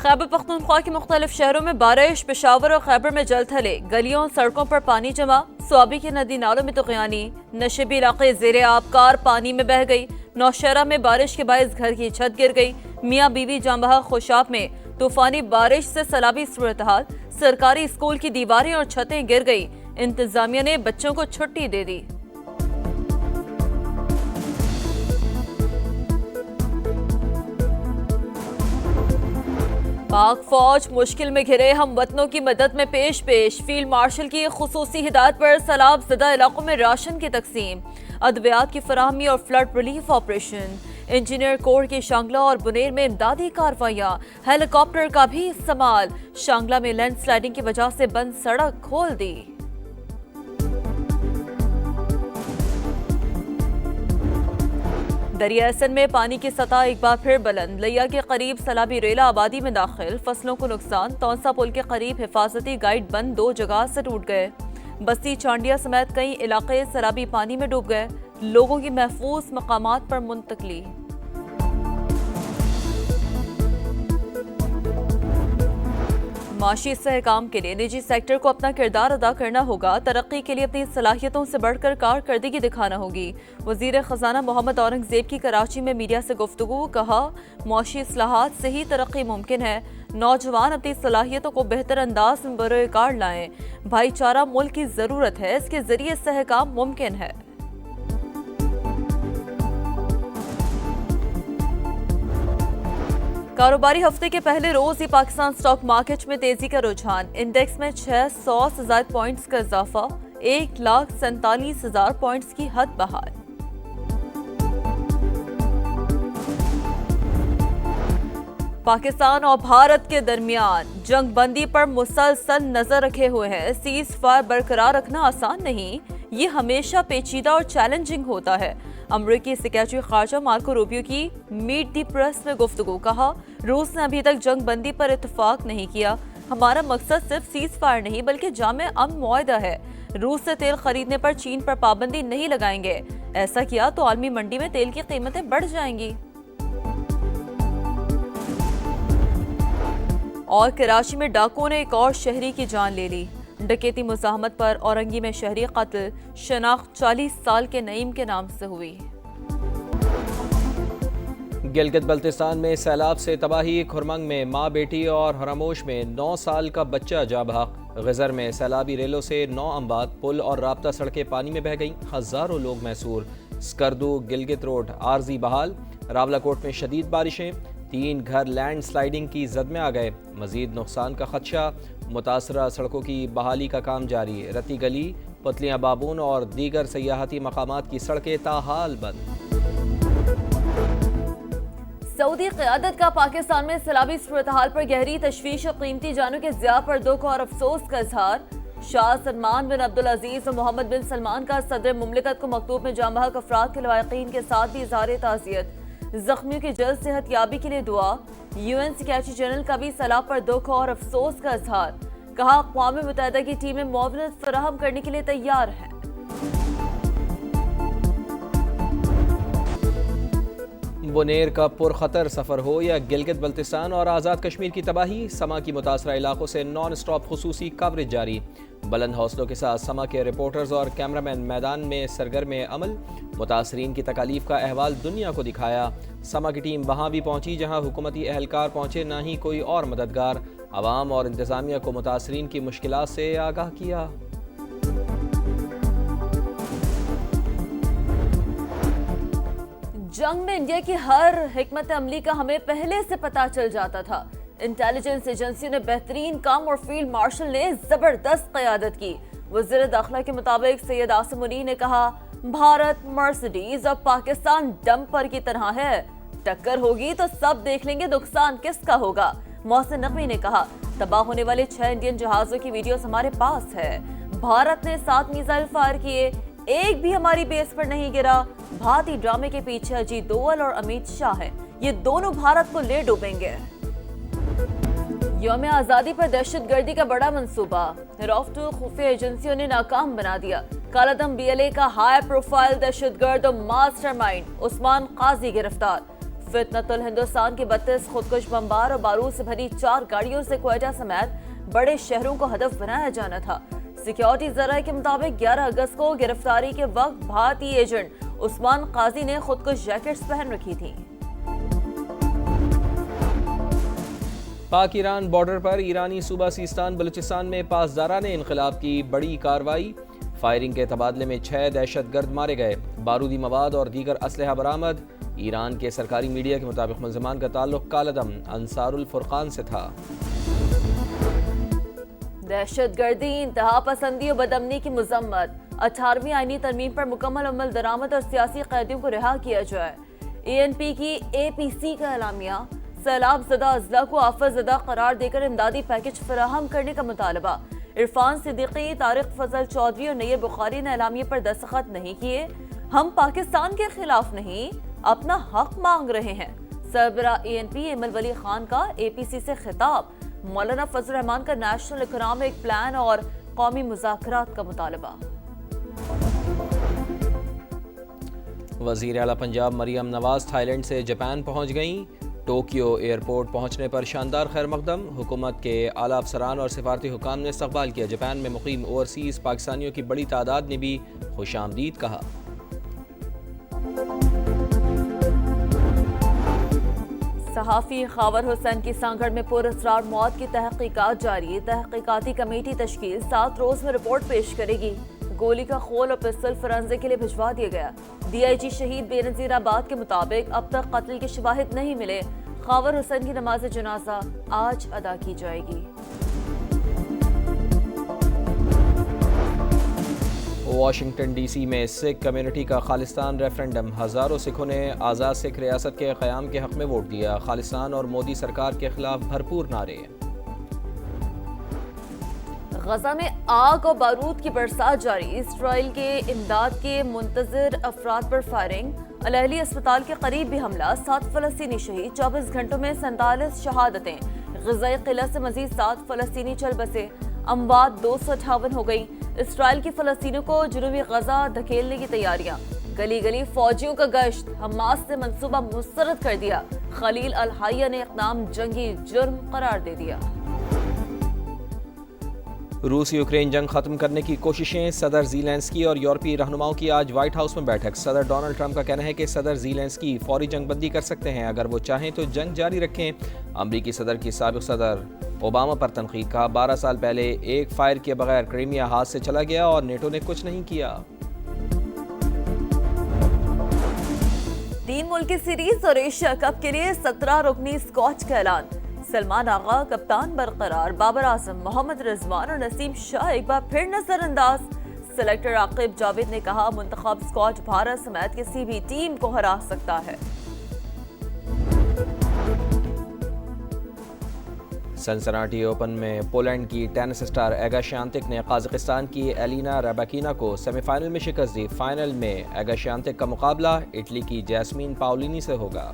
خیبر پختونخوا کے مختلف شہروں میں بارش، پشاور اور خیبر میں جل تھلے، گلیوں اور سڑکوں پر پانی جمع، سوابی کے ندی نالوں میں طغیانی، نشیبی علاقے زیر آبکار پانی میں بہہ گئی، نوشہرہ میں بارش کے باعث گھر کی چھت گر گئی، میاں بیوی جامبہ خوشاب میں طوفانی بارش سے سیلابی صورتحال، سرکاری اسکول کی دیواریں اور چھتیں گر گئی، انتظامیہ نے بچوں کو چھٹی دے دی۔ پاک فوج مشکل میں گھرے ہم وطنوں کی مدد میں پیش فیلڈ مارشل کی خصوصی ہدایت پر سیلاب زدہ علاقوں میں راشن کی تقسیم، ادویات کی فراہمی اور فلڈ ریلیف آپریشن، انجینئر کور کی شانگلہ اور بنیر میں امدادی کارروائیاں، ہیلی کاپٹر کا بھی استعمال، شانگلہ میں لینڈ سلائیڈنگ کی وجہ سے بند سڑک کھول دی۔ دریا سندھ میں پانی کی سطح ایک بار پھر بلند، لیا کے قریب سیلابی ریلا آبادی میں داخل، فصلوں کو نقصان، تونسا پل کے قریب حفاظتی گائیڈ بند 2 جگہ سے ٹوٹ گئے، بستی چانڈیا سمیت کئی علاقے سیلابی پانی میں ڈوب گئے، لوگوں کی محفوظ مقامات پر منتقلی۔ معاشی استحکام کے لیے نجی سیکٹر کو اپنا کردار ادا کرنا ہوگا، ترقی کے لیے اپنی صلاحیتوں سے بڑھ کر کارکردگی دکھانا ہوگی۔ وزیر خزانہ محمد اورنگزیب کی کراچی میں میڈیا سے گفتگو، کہا معاشی اصلاحات سے ہی ترقی ممکن ہے، نوجوان اپنی صلاحیتوں کو بہتر انداز میں بروئے کار لائیں، بھائی چارہ ملک کی ضرورت ہے، اس کے ذریعے استحکام ممکن ہے۔ کاروباری ہفتے کے پہلے روز ہی پاکستان سٹاک مارکیٹ میں تیزی کا رجحان، انڈیکس میں 600 سے زائد پوائنٹس کا اضافہ، 1,47,000 پوائنٹس کی حد بحال۔ پاکستان اور بھارت کے درمیان جنگ بندی پر مسلسل نظر رکھے ہوئے ہیں، سیز فائر برقرار رکھنا آسان نہیں، یہ ہمیشہ پیچیدہ اور چیلنجنگ ہوتا ہے۔ امریکی سیکریٹری خارجہ مارکو روبیو کی میٹ دی پریس میں گفتگو، کہا روس نے ابھی تک جنگ بندی پر اتفاق نہیں کیا، ہمارا مقصد صرف سیز فائر نہیں بلکہ جامع امن معاہدہ ہے، روس سے تیل خریدنے پر چین پر پابندی نہیں لگائیں گے، ایسا کیا تو عالمی منڈی میں تیل کی قیمتیں بڑھ جائیں گی۔ اور کراچی میں ڈاکوؤں نے ایک اور شہری کی جان لے لی، ڈکیتی مزاحمت پر اورنگی میں شہری قتل، شناخت 40 سال کے نعیم کے نام سے ہوئی۔ گلگت بلتستان میں سیلاب سے تباہی، کھرمنگ میں ماں بیٹی اور ہراموش میں 9 سال کا بچہ جاں بحق، غزر میں سیلابی ریلوں سے 9 امبات، پل اور رابطہ سڑکیں پانی میں بہہ گئیں، ہزاروں لوگ محصور، سکردو گلگت روڈ عارضی بحال، راولاکوٹ میں شدید بارشیں، 3 گھر لینڈ سلائیڈنگ کی زد میں آ گئے، مزید نقصان کا خدشہ، متاثرہ سڑکوں کی بحالی کا کام جاری، رتی گلی، پتلیاں بابون اور دیگر سیاحتی مقامات کی سڑکیں تاحال بند۔ سعودی قیادت کا پاکستان میں سیلابی صورتحال پر گہری تشویش اور قیمتی جانوں کے ضیاع پر دکھ اور افسوس کا اظہار، شاہ سلمان بن عبدالعزیز اور محمد بن سلمان کا صدر مملکت کو مکتوب میں جاں بحق افراد کے لواحقین کے ساتھ بھی اظہار تعزیت، زخمیوں کی جلد صحت یابی کے لیے دعا، UN سیکریٹری جنرل کا بھی سیلاب پر دکھ اور افسوس کا اظہار، کہا اقوام متحدہ کی ٹیمیں معاونت فراہم کرنے کے لیے تیار ہیں۔ بنیر کا پرخطر سفر ہو یا گلگت بلتستان اور آزاد کشمیر کی تباہی، سما کی متاثرہ علاقوں سے نان سٹاپ خصوصی کوریج جاری، بلند حوصلوں کے ساتھ سما کے رپورٹرز اور کیمرامین میدان میں سرگرم عمل، متاثرین کی تکالیف کا احوال دنیا کو دکھایا، سما کی ٹیم وہاں بھی پہنچی جہاں حکومتی اہلکار پہنچے نہ ہی کوئی اور مددگار، عوام اور انتظامیہ کو متاثرین کی مشکلات سے آگاہ کیا۔ جنگ میں انڈیا کی ہر حکمت عملی کا ہمیں پہلے سے پتہ چل جاتا تھا، انٹیلیجنس ایجنسیوں نے بہترین کام اور فیلڈ مارشل نے زبردست قیادت کی، وزیر داخلہ کے مطابق سید عاصم منیر نے کہا بھارت مرسڈیز اور پاکستان ڈمپر کی طرح ہے، ٹکر ہوگی تو سب دیکھ لیں گے نقصان کس کا ہوگا۔ محسن نقوی نے کہا تباہ ہونے والے 6 انڈین جہازوں کی ویڈیوز ہمارے پاس ہے، بھارت نے 7 میزائل فائر کیے، ایک بھی ہماری بیس پر نہیں گرا، بھارتی ڈرامے کے پیچھے اجیت دوول اور امیت شاہ ہیں، یہ دونوں بھارت کو لے ڈوبیں گے۔ یوم آزادی پر دہشت گردی کا بڑا منصوبہ، رافٹ خفیہ ایجنسیوں نے ناکام بنا دیا، کالعدم BLA کا ہائی پروفائل دہشت گرد اور ماسٹر مائنڈ عثمان قاضی گرفتار، فتنۃ الہندوستان کی 32 خودکش بمبار اور بارود سے بھری 4 گاڑیوں سے کوئٹہ سمیت بڑے شہروں کو ہدف بنایا جانا تھا۔ سیکیورٹی ذرائع کے مطابق 11 اگست کو گرفتاری کے وقت بھارتی ایجنٹ عثمان قاضی نے خودکش جیکٹس پہن رکھی تھیں۔ پاک ایران بارڈر پر ایرانی صوبہ سیستان بلوچستان میں پاسداران انقلاب کی بڑی کارروائی، فائرنگ کے تبادلے میں 6 دہشت گرد مارے گئے، بارودی مواد اور دیگر اسلحہ برآمد۔ ایران کے سرکاری میڈیا کے مطابق ملزمان کا تعلق کالعدم انصار الفرقان سے تھا۔ دہشت گردی، انتہا پسندی اور بدامنی کی مذمت، 18ویں آئینی ترمیم پر مکمل عمل درآمد اور سیاسی قیدیوں کو رہا کیا جائے۔ ANP کی APC کا اعلامیہ، سیلاب زدہ اضلاع کو آفت زدہ قرار دے کر امدادی پیکج فراہم کرنے کا مطالبہ۔ عرفان صدیقی، طارق فضل چودھری اور نیر بخاری نے اعلامیے پر دستخط نہیں کیے۔ ہم پاکستان کے خلاف نہیں، اپنا حق مانگ رہے ہیں۔ سربراہ ANP ایمل ولی خان کا APC سے خطاب، مولانا فضل الرحمان کا نیشنل اکنامک پلان اور قومی مذاکرات کا مطالبہ۔ وزیر اعلیٰ پنجاب مریم نواز تھائی لینڈ سے جاپان پہنچ گئیں۔ ٹوکیو ایئرپورٹ پہنچنے پر شاندار خیر مقدم، حکومت کے اعلیٰ افسران اور سفارتی حکام نے استقبال کیا۔ جاپان میں مقیم اوورسیز پاکستانیوں کی بڑی تعداد نے بھی خوش آمدید کہا۔ صحافی خاور حسین کی سانگھڑ میں پراسرار موت کی تحقیقات جاری، تحقیقاتی کمیٹی تشکیل 7 روز میں رپورٹ پیش کرے گی۔ گولی کا خول اور پستل فرانزے کے لیے بھجوا دیا گیا۔ DIG شہید بے نظیر آباد کے مطابق اب تک قتل کے شواہد نہیں ملے۔ خاور حسین کی نماز جنازہ آج ادا کی جائے گی۔ واشنگٹن DC میں سکھ کمیونٹی کا خالصتان ریفرنڈم، ہزاروں سکھوں نے آزاد سکھ ریاست کے قیام کے حق میں ووٹ دیا۔ خالصتان اور مودی سرکار کے خلاف بھرپور نعرے۔ غزہ میں آگ اور بارود کی برسات جاری، اسرائیل کے امداد کے منتظر افراد پر فائرنگ، الاہلی اسپتال کے قریب بھی حملہ، 7 فلسطینی شہید، 24 گھنٹوں میں 47 شہادتیں۔ غزۂ قلعہ سے مزید 7 فلسطینی چل بسے، اموات 258 ہو گئی۔ اسرائیل کی فلسطینیوں کو جنوبی غزہ دھکیلنے کی تیاریاں، گلی گلی فوجیوں کا گشت، حماس نے منصوبہ مسترد کر دیا۔ خلیل الحیہ نے اقدام جنگی جرم قرار دے دیا۔ روس یوکرین جنگ ختم کرنے کی کوششیں، صدر زیلینسکی اور یورپی رہنماؤں کی آج وائٹ ہاؤس میں بیٹھک۔ صدر ڈونلڈ ٹرمپ کا کہنا ہے کہ صدر زیلینسکی فوری جنگ بندی کر سکتے ہیں اگر وہ چاہیں تو جنگ جاری رکھیں۔ امریکی صدر کی سابق صدر اوباما پر تنقید، کہا 12 سال پہلے ایک فائر کیے بغیر کرائمیا ہاتھ سے چلا گیا اور نیٹو نے کچھ نہیں کیا۔ 3 ملکی سیریز اور ایشیا کپ کے لیے 17 رکنی اسکواڈ کا اعلان۔ سلمان آغا کپتان برقرار، بابر اعظم، محمد رضوان اور نسیم شاہ ایک بار پھر نظر انداز۔ سلیکٹر عاقب جاوید نے کہا منتخب اسکواڈ بھارت سمیت کسی بھی ٹیم کو ہرا سکتا ہے۔ سنسناٹی اوپن میں پولینڈ کی ٹینس اسٹار ایگا شیانتک نے قازقستان کی ایلینا رباکینا کو سیمی فائنل میں شکست دی۔ فائنل میں ایگا شیانتک کا مقابلہ اٹلی کی جیسمین پاولینی سے ہوگا۔